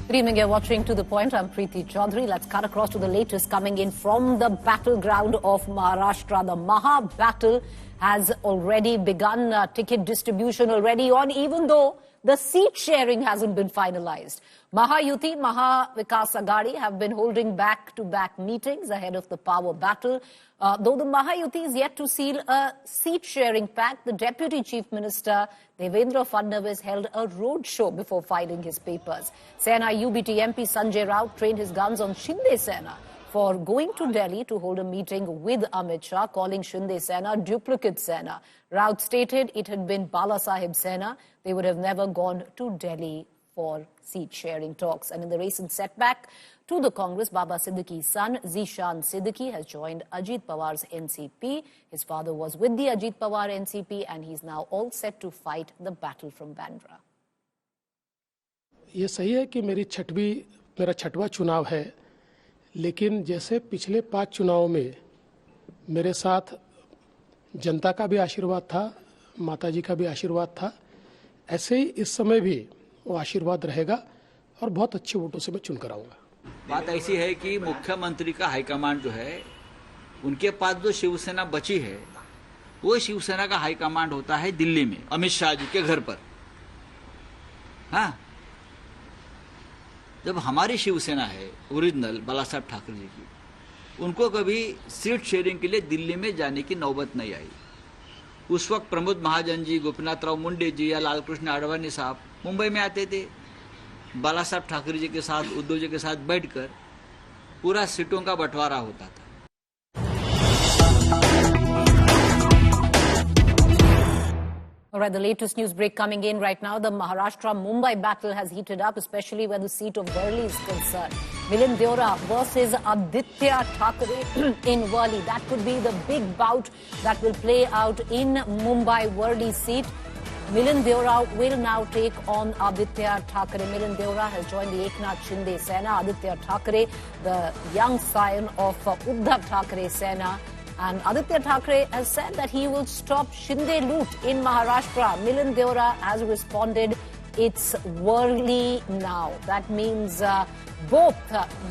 Good evening, you're watching To The Point. I'm Preeti Choudhry. Let's cut across to the latest coming in from the battleground of Maharashtra. The Maha battle has already begun. Ticket distribution already on, even though the seat sharing hasn't been finalized. Mahayuti, Maha, Vikas, Aghadi have been holding back-to-back meetings ahead of the Pawar battle. Though the Mahayuti is yet to seal a seat-sharing pact, the Deputy Chief Minister Devendra Fadnavis held a roadshow before filing his papers. Sena UBT MP Sanjay trained his guns on Shinde Sena for going to Delhi to hold a meeting with Amit Shah, calling Shinde Sena duplicate Sena. Raut stated it had been Bala Sahib Sena. They would have never gone to Delhi for seat-sharing talks. And in the recent setback to the Congress, Baba Siddiqui's son, Zeeshan Siddiqui, has joined Ajit Pawar's NCP. His father was with the Ajit Pawar NCP, and he's now all set to fight the battle from Bandra. ये सही है कि मेरा छठवां चुनाव है, लेकिन जैसे पिछले 5 चुनावों में मेरे साथ जनता का भी आशीर्वाद था, माताजी का भी आशीर्वाद था, ऐसे ही इस समय भी वो आशीर्वाद रहेगा और बहुत अच्छे वोटों से मैं चुनकर आऊंगा। बात ऐसी है कि मुख्यमंत्री का हाईकमांड जो है, उनके पास जो शिवसेना बची है, वो शिवसेना का हाईकमांड होता है दिल्ली में अमित शाह जी के घर पर। हाँ, जब हमारी शिवसेना है ओरिजिनल बाला साहब ठाकरे जी की, उनको कभी सीट शेयरिंग के लिए दिल्ली में जाने की नौबत नहीं आई। उस वक्त प्रमोद महाजन जी, गोपीनाथ मुंडे जी या लालकृष्ण आडवाणी साहब मुंबई में आते थे, बाला साहब ठाकरे जी के साथ, उद्धव जी के साथ बैठकर पूरा सीटों का बंटवारा होता था। All right, the latest news break coming in right now. The Maharashtra-Mumbai battle has heated up, especially where the seat of Worli is concerned. Milind Deora versus Aaditya Thackeray in Worli. That could be the big bout that will play out in Mumbai-Worli seat. Milind Deora will now take on Aaditya Thackeray. Milind Deora has joined the Eknath Shinde Sena. Aaditya Thackeray, the young scion of Uddhav Thackeray Sena. And Aaditya Thackeray has said that he will stop Shinde loot in Maharashtra. Milind Deora has responded, it's Worli now. That means both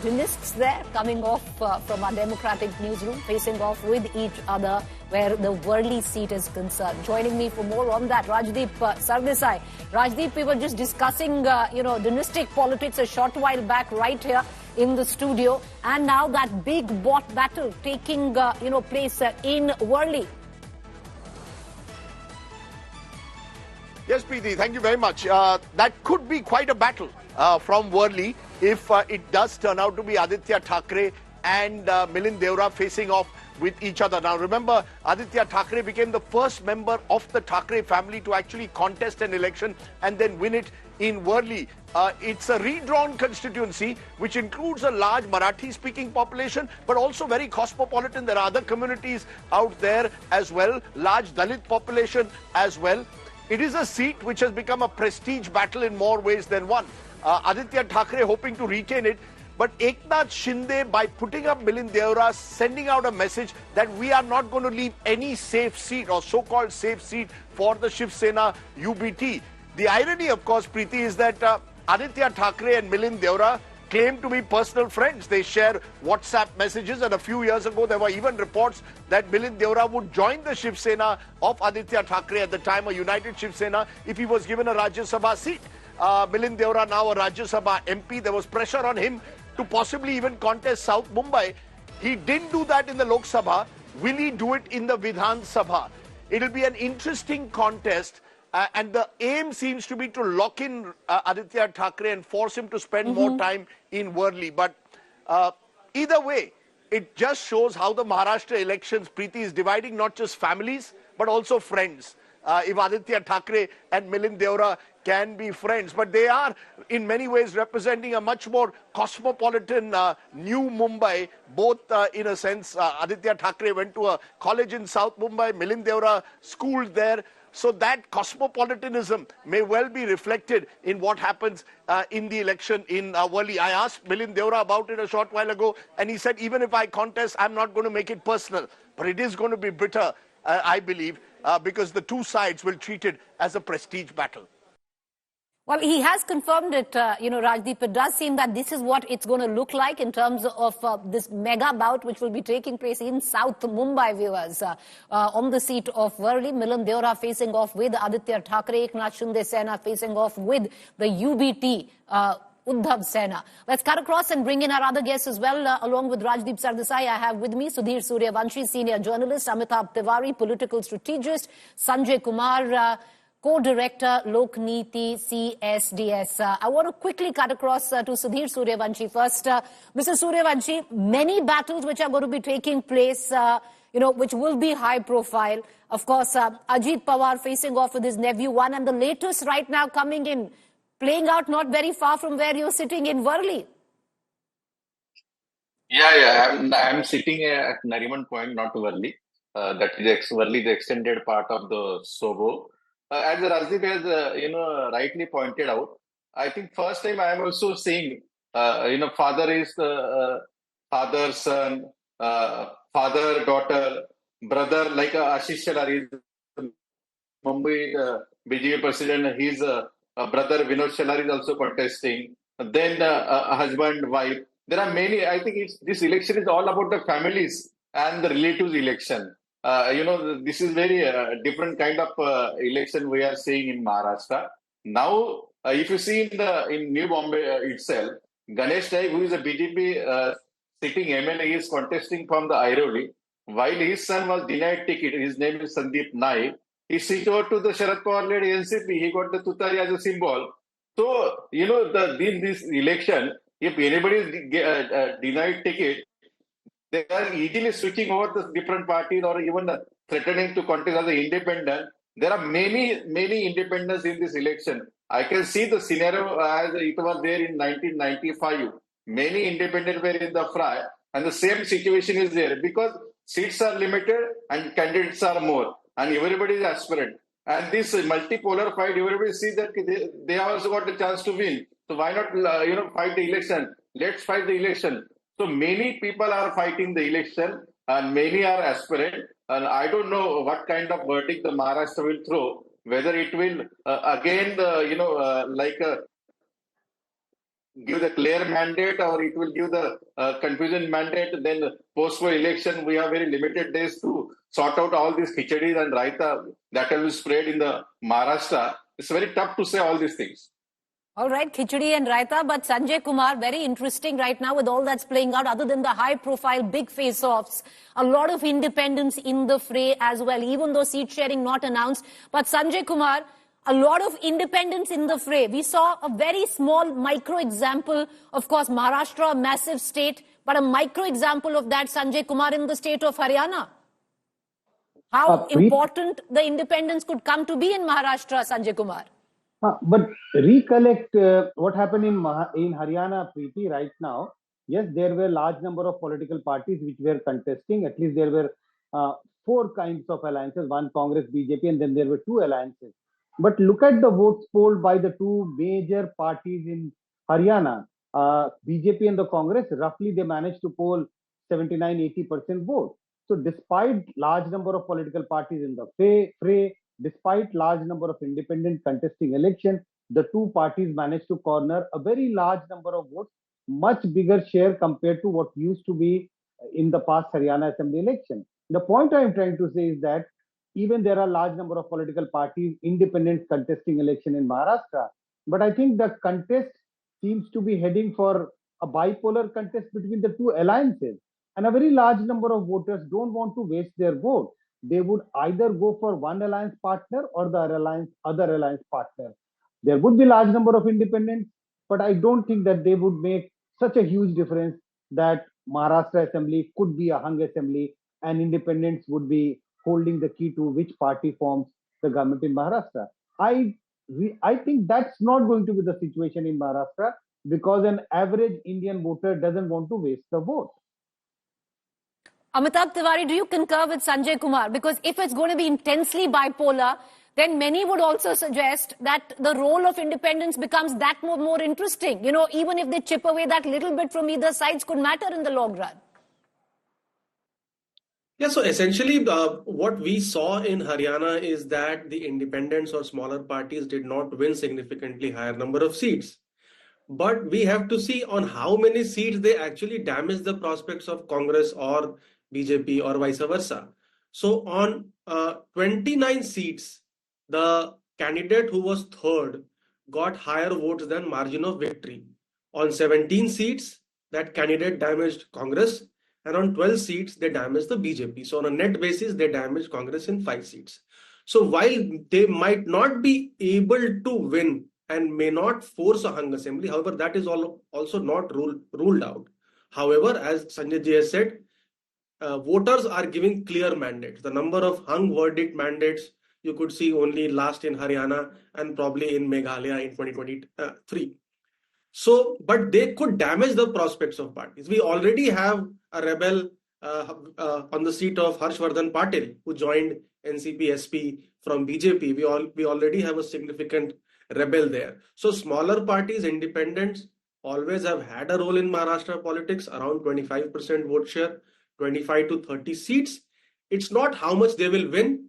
dynasts there coming off from our democratic newsroom, facing off with each other where the Worli seat is concerned. Joining me for more on that, Rajdeep Sardesai. Rajdeep, we were just discussing, dynastic politics a short while back right here in the studio, and now that big battle taking, place in Worli. Yes, Preeti, thank you very much. That could be quite a battle from Worli if it does turn out to be Aaditya Thackeray and Milind Deora facing off with each other. Now remember, Aaditya Thackeray became the first member of the Thackeray family to actually contest an election and then win it in Worli. It's a redrawn constituency which includes a large Marathi-speaking population, but also very cosmopolitan. There are other communities out there as well, large Dalit population as well. It is a seat which has become a prestige battle in more ways than one. Aaditya Thackeray hoping to retain it, but Eknath Shinde, by putting up Milind Deora, sending out a message that we are not going to leave any safe seat or so-called safe seat for the Shiv Sena UBT. The irony, of course, Preeti, is that Aaditya Thackeray and Milind Deora claim to be personal friends. They share WhatsApp messages, and a few years ago there were even reports that Milind Deora would join the Shiv Sena of Aaditya Thackeray, at the time a united Shiv Sena, if he was given a Rajya Sabha seat. Milind Deora, now a Rajya Sabha MP, there was pressure on him to possibly even contest South Mumbai. He didn't do that in the Lok Sabha. Will he do it in the Vidhan Sabha? It'll be an interesting contest. And the aim seems to be to lock in Aaditya Thackeray and force him to spend more time in Worli. But either way, it just shows how the Maharashtra elections, Preeti, is dividing not just families, but also friends. If Aaditya Thackeray and Milind Deora can be friends, but they are in many ways representing a much more cosmopolitan new Mumbai, both in a sense. Aaditya Thackeray went to a college in South Mumbai, Milind Deora schooled there. So that cosmopolitanism may well be reflected in what happens in the election in Worli. I asked Milind Deora about it a short while ago, and he said, even if I contest, I'm not going to make it personal. But it is going to be bitter, I believe, because the two sides will treat it as a prestige battle. Well, he has confirmed it, Rajdeep. It does seem that this is what it's going to look like in terms of this mega bout, which will be taking place in South Mumbai, viewers. On the seat of Worli, Milind Deora facing off with Aaditya Thackeray, Shinde Sena facing off with the UBT, Uddhav Sena. Let's cut across and bring in our other guests as well. Along with Rajdeep Sardesai, I have with me Sudhir Suryavanshi, senior journalist, Amit Tiwari, political strategist, Sanjay Kumar, co-director, Lokniti, CSDS. I want to quickly cut across to Sudhir Suryavanshi first. Mr. Suryavanshi, many battles which are going to be taking place, which will be high profile. Of course, Ajit Pawar facing off with his nephew one, and the latest right now coming in, playing out not very far from where you're sitting in Worli. Yeah. I'm sitting at Nariman Point, not Worli. That is Worli, the extended part of the Sobo. As Rajdeep has, rightly pointed out, I think first time I am also seeing, father is father, son, father, daughter, brother, like Ashish Shalari, Mumbai BJP president, his brother Vinod Shalari is also contesting. Then husband, wife. There are many. I think this election is all about the families and the relatives election. This is very different kind of election we are seeing in Maharashtra. Now, if you see in New Bombay itself, Ganesh Naik, who is a BJP sitting MLA, is contesting from the Airoli, while his son was denied ticket. His name is Sandeep Naik. He switched over to the Sharad Pawar-led NCP. He got the Tutari as a symbol. So, in this election, if anybody is denied ticket, they are easily switching over the different parties or even threatening to contest as an independent. There are many independents in this election. I can see the scenario as it was there in 1995. Many independents were in the fray, and the same situation is there because seats are limited and candidates are more, and everybody is aspirant. And this multipolar fight, everybody sees that they have also got a chance to win. So why not, fight the election? Let's fight the election. So many people are fighting the election and many are aspirant. And I don't know what kind of verdict the Maharashtra will throw, whether it will give the clear mandate or it will give the confusion mandate. Then post-war election, we have very limited days to sort out all these khichadis and raita that will be spread in the Maharashtra. It's very tough to say all these things. All right, Khichdi and Raita, but Sanjay Kumar, very interesting right now with all that's playing out, other than the high-profile big face-offs. A lot of independents in the fray as well, even though seat sharing not announced. But Sanjay Kumar, a lot of independents in the fray. We saw a very small micro example, of course, Maharashtra, a massive state, but a micro example of that, Sanjay Kumar, in the state of Haryana. How important the independents could come to be in Maharashtra, Sanjay Kumar? But recollect what happened in Haryana, Preeti, right now. Yes, there were large number of political parties which were contesting. At least there were 4 kinds of alliances, one Congress, BJP, and then there were 2 alliances. But look at the votes polled by the 2 major parties in Haryana, BJP and the Congress. Roughly, they managed to poll 79–80% vote. So despite large number of political parties in the fray, despite large number of independent contesting election, the 2 parties managed to corner a very large number of votes, much bigger share compared to what used to be in the past Haryana Assembly election. The point I am trying to say is that even there are large number of political parties, independents contesting election in Maharashtra, but I think the contest seems to be heading for a bipolar contest between the 2 alliances. And a very large number of voters don't want to waste their vote. They would either go for one alliance partner or the other alliance partner. There would be large number of independents, but I don't think that they would make such a huge difference that Maharashtra Assembly could be a hung assembly and independents would be holding the key to which party forms the government in Maharashtra. I think that's not going to be the situation in Maharashtra because an average Indian voter doesn't want to waste the vote. Amitabh Tiwari, do you concur with Sanjay Kumar? Because if it's going to be intensely bipolar, then many would also suggest that the role of independence becomes that more interesting. Even if they chip away that little bit from either sides could matter in the long run. Yeah, so essentially, what we saw in Haryana is that the independents or smaller parties did not win significantly higher number of seats. But we have to see on how many seats they actually damage the prospects of Congress or BJP or vice versa. So on 29 seats, the candidate who was third got higher votes than margin of victory. On 17 seats, that candidate damaged Congress, and on 12 seats, they damaged the BJP. So on a net basis, they damaged Congress in 5 seats. So while they might not be able to win and may not force a hung assembly, however, that is also not ruled out. However, as Sanjay ji has said, voters are giving clear mandates. The number of hung verdict mandates you could see only last in Haryana and probably in Meghalaya in 2023. So, but they could damage the prospects of parties. We already have a rebel on the seat of Harshvardhan Patil, who joined NCP SP from BJP. We already have a significant rebel there. So, smaller parties, independents, always have had a role in Maharashtra politics, around 25% vote share, 25 to 30 seats. It's not how much they will win,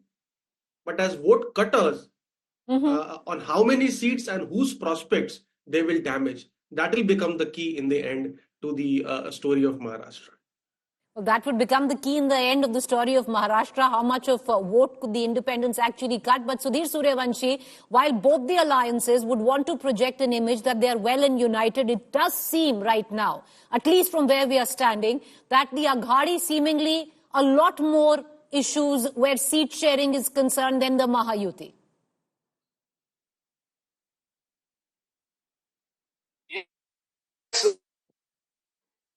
but as vote cutters, on how many seats and whose prospects they will damage. That will become the key in the end to the story of Maharashtra. Well, that would become the key in the end of the story of Maharashtra. How much of vote could the independents actually cut? But Sudhir Suryavanshi, while both the alliances would want to project an image that they are well and united, it does seem right now, at least from where we are standing, that the Aghadi seemingly a lot more issues where seat sharing is concerned than the Mahayuti.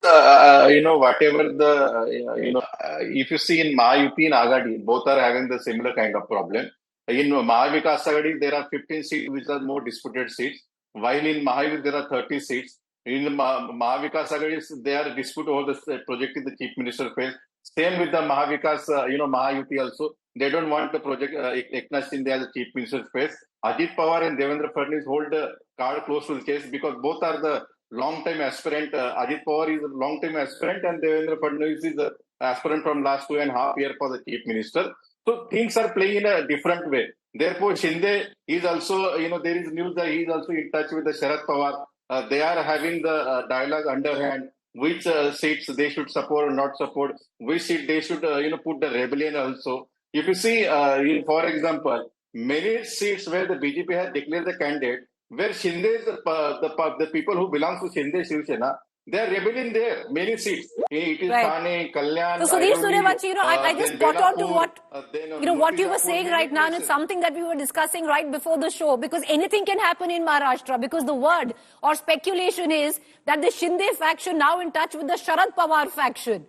Whatever if you see in Mahayuti and Aghadi, both are having the similar kind of problem. In Mahavikas Aghadi, there are 15 seats which are more disputed seats, while in Mahayuti there are 30 seats. In Mahavikas Aghadi, they are dispute over the project in the Chief Minister phase. Same with the Mahavikas, Mahayuti also. They don't want the project Eknath Shinde as the Chief Minister's phase. Ajit Pawar and Devendra Fadnavis hold the card close to the chest because both are the long-time aspirant. Ajit Pawar is a long-time aspirant and Devendra Fadnavis is an aspirant from last 2.5 years for the Chief Minister. So things are playing in a different way. Therefore, Shinde is also, there is news that he is also in touch with the Sharad Pawar. They are having the dialogue underhand, which seats they should support or not support, which seat they should, put the rebellion also. If you see, for example, many seats where the BJP has declared the candidate, where Shinde, the people who belong to Shinde Sena, they are rebelling there, many seats. It is Thane, Kalyan. So Sudhir Suryavanshi, I just got on to what you were saying right now, and it's something that we were discussing right before the show, because anything can happen in Maharashtra, because the word or speculation is that the Shinde faction now in touch with the Sharad Pawar faction.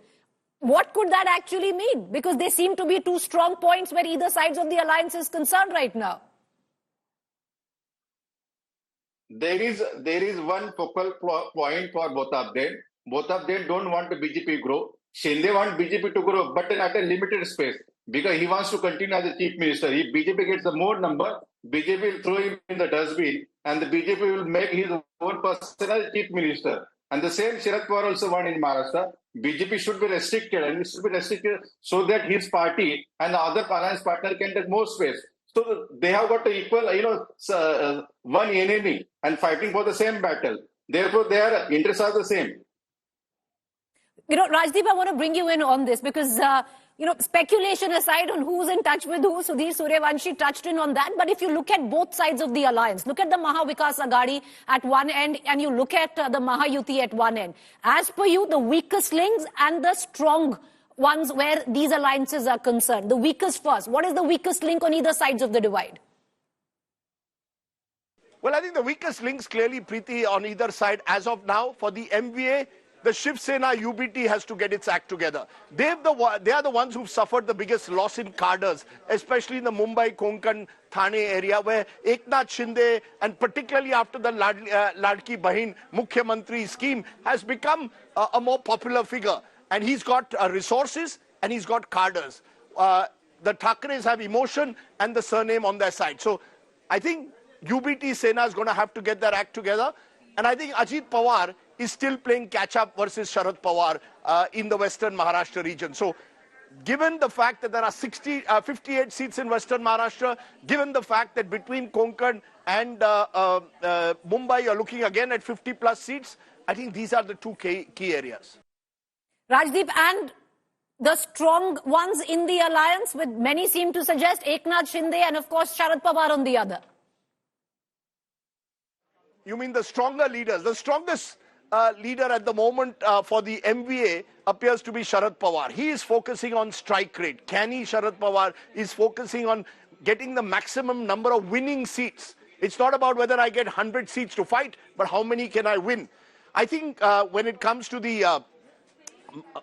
What could that actually mean? Because they seem to be two strong points where either sides of the alliance is concerned right now. There is one focal point for both of them. Both of them don't want the BJP grow. Shinde wants BJP to grow, but at a limited space, because he wants to continue as a chief minister. If BJP gets the more number, BJP will throw him in the dustbin, and the BJP will make his own person as chief minister. And the same Sharad Pawar also want in Maharashtra. BJP should be restricted, and it should be restricted so that his party and the other alliance partner can take more space. So they have got equal, one enemy and fighting for the same battle. Therefore, their interests are the same. Rajdeep, I want to bring you in on this because, speculation aside on who's in touch with who, Sudhir Suryavanshi touched in on that. But if you look at both sides of the alliance, look at the Maha Vikas Aghadi at one end and you look at the Mahayuti at one end. As per you, the weakest links and the strong ones where these alliances are concerned. The weakest first. What is the weakest link on either sides of the divide? Well, I think the weakest links clearly, Preeti, on either side as of now. For the MVA, the Shiv Sena UBT has to get its act together. They are the ones who've suffered the biggest loss in cadres, especially in the Mumbai, Konkan, Thane area, where Eknath Shinde, and particularly after the Ladki Bahin Mukhyamantri scheme, has become a more popular figure. And he's got resources and he's got cadres. The Thackeраys have emotion and the surname on their side. So I think UBT Sena is going to have to get their act together. And I think Ajit Pawar is still playing catch-up versus Sharad Pawar in the western Maharashtra region. So given the fact that there are 58 seats in Western Maharashtra, given the fact that between Konkan and Mumbai, you're looking again at 50 plus seats, I think these are the two key areas. Rajdeep, and the strong ones in the alliance, with many seem to suggest Eknath Shinde and of course Sharad Pawar on the other. You mean the stronger leaders? The strongest leader at the moment for the MVA appears to be Sharad Pawar. He is focusing on strike rate. Canny Sharad Pawar is focusing on getting the maximum number of winning seats. It's not about whether I get 100 seats to fight, but how many can I win? I think when it comes to the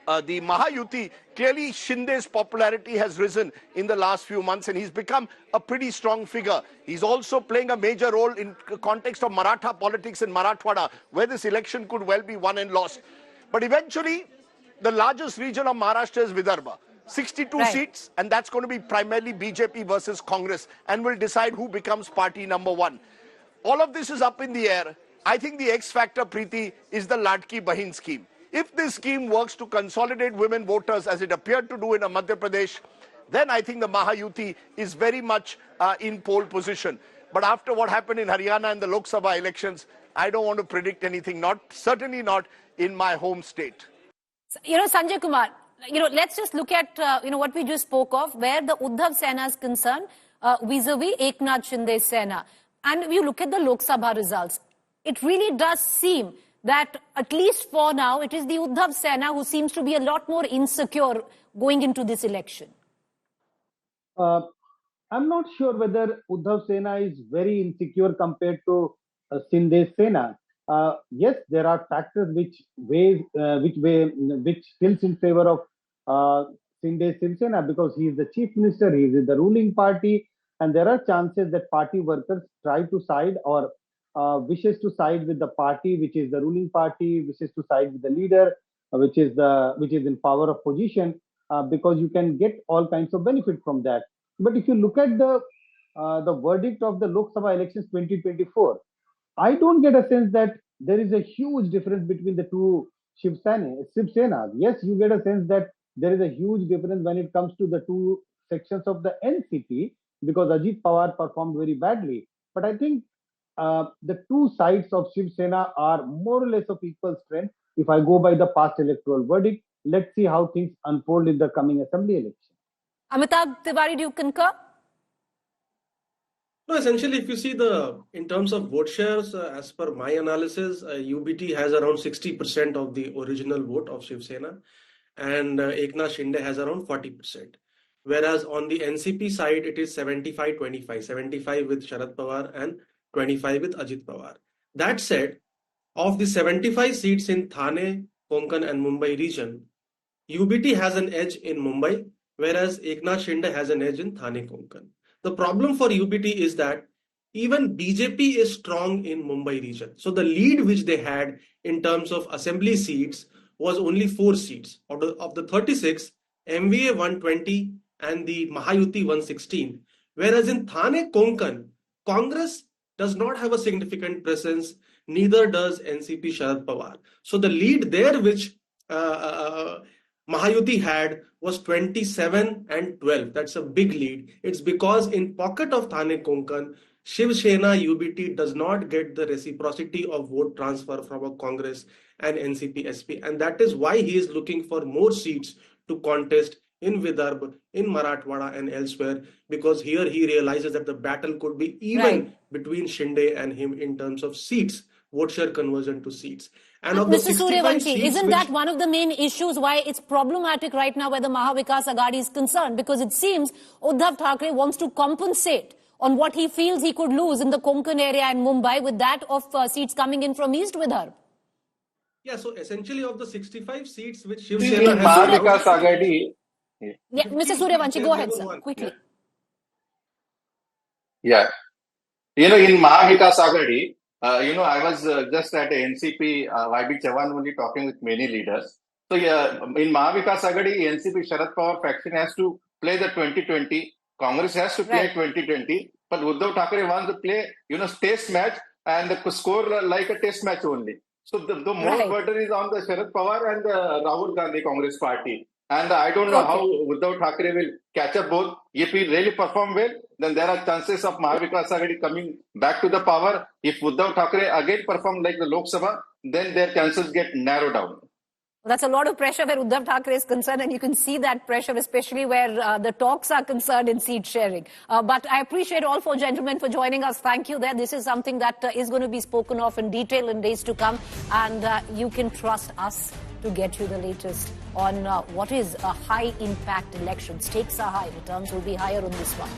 Mahayuti, clearly Shinde's popularity has risen in the last few months and he's become a pretty strong figure. He's also playing a major role in the context of Maratha politics in Marathwada, where this election could well be won and lost. But eventually, the largest region of Maharashtra is Vidarbha. 62 seats, and that's going to be primarily BJP versus Congress, and will decide who becomes party number one. All of this is up in the air. I think the X factor, Preeti, is the Ladki Bahin scheme. If this scheme works to consolidate women voters, as it appeared to do in Madhya Pradesh, then I think the Mahayuti is very much in pole position. But after what happened in Haryana and the Lok Sabha elections, I don't want to predict anything, certainly not in my home state. Sanjay Kumar, let's just look at, what we just spoke of, where the Uddhav Sena is concerned vis-a-vis Eknath Shinde Sena. And if you look at the Lok Sabha results, it really does seem that at least for now, it is the Uddhav Sena who seems to be a lot more insecure going into this election. I'm not sure whether Uddhav Sena is very insecure compared to Shinde Sena. Yes, there are factors which tilts in favor of Shinde Sena because he is the chief minister, he is in the ruling party, and there are chances that party workers try to side or wishes to side with the party, which is the ruling party, wishes to side with the leader, which is in power of position, because you can get all kinds of benefit from that. But if you look at the verdict of the Lok Sabha elections 2024, I don't get a sense that there is a huge difference between the two Shiv Senas. Yes, you get a sense that there is a huge difference when it comes to the two sections of the NCP because Ajit Pawar performed very badly. But I think the two sides of Shiv Sena are more or less of equal strength. If I go by the past electoral verdict, let's see how things unfold in the coming assembly election. Amitabh Tiwari, do you concur? No, essentially, if you see in terms of vote shares, as per my analysis, UBT has around 60% of the original vote of Shiv Sena, and Eknath Shinde has around 40%. Whereas on the NCP side, it is 75-25, 75 with Sharad Pawar and 25 with Ajit Pawar. That said, of the 75 seats in Thane, Konkan and Mumbai region, UBT has an edge in Mumbai, whereas Eknath Shinde has an edge in Thane, Konkan. The problem for UBT is that even BJP is strong in Mumbai region. So the lead which they had in terms of assembly seats was only 4 seats. Of the 36, MVA 120 and the Mahayuti 116. Whereas in Thane, Konkan, Congress does not have a significant presence, neither does NCP Sharad Pawar. So the lead there which Mahayuti had was 27 and 12. That's a big lead. It's because in pocket of Thane Konkan, Shiv Sena UBT does not get the reciprocity of vote transfer from a Congress and NCP SP. And that is why he is looking for more seats to contest in Vidarbha, in Marathwada and elsewhere, because here he realizes that the battle could be even between Shinde and him in terms of seats, vote share conversion to seats. And of Mr. Suryavanshi, isn't that one of the main issues why it's problematic right now where the Maha Vikas Aghadi is concerned? Because it seems Uddhav Thackeray wants to compensate on what he feels he could lose in the Konkan area and Mumbai with that of seats coming in from East Vidarbha. Yeah, so essentially of the 65 seats which Shiv Sena has... Maha Vikas Aghadi... Yeah, Mr. Suryavanshi, go ahead, sir, quickly. Yeah. In Maha Vikas Aghadi, I was just at NCP, YB Chavan only talking with many leaders. So in Maha Vikas Aghadi, NCP Sharad Pawar faction has to play the 2020, Congress has to play 2020, but Uddhav Thackeray wants to play, test match and the score like a test match only. So the more burden is on the Sharad Pawar and the Rahul Gandhi Congress party. And I don't know how Uddhav Thackeray will catch up both. If he really perform well, then there are chances of Mahavikas Aghadi coming back to the power. If Uddhav Thackeray again perform like the Lok Sabha, then their chances get narrowed down. That's a lot of pressure where Uddhav Thackeray is concerned, and you can see that pressure, especially where the talks are concerned in seat sharing. But I appreciate all four gentlemen for joining us. Thank you there. This is something that is going to be spoken of in detail in days to come, and you can trust us to get you the latest on what is a high-impact election. Stakes are high. Returns will be higher on this one.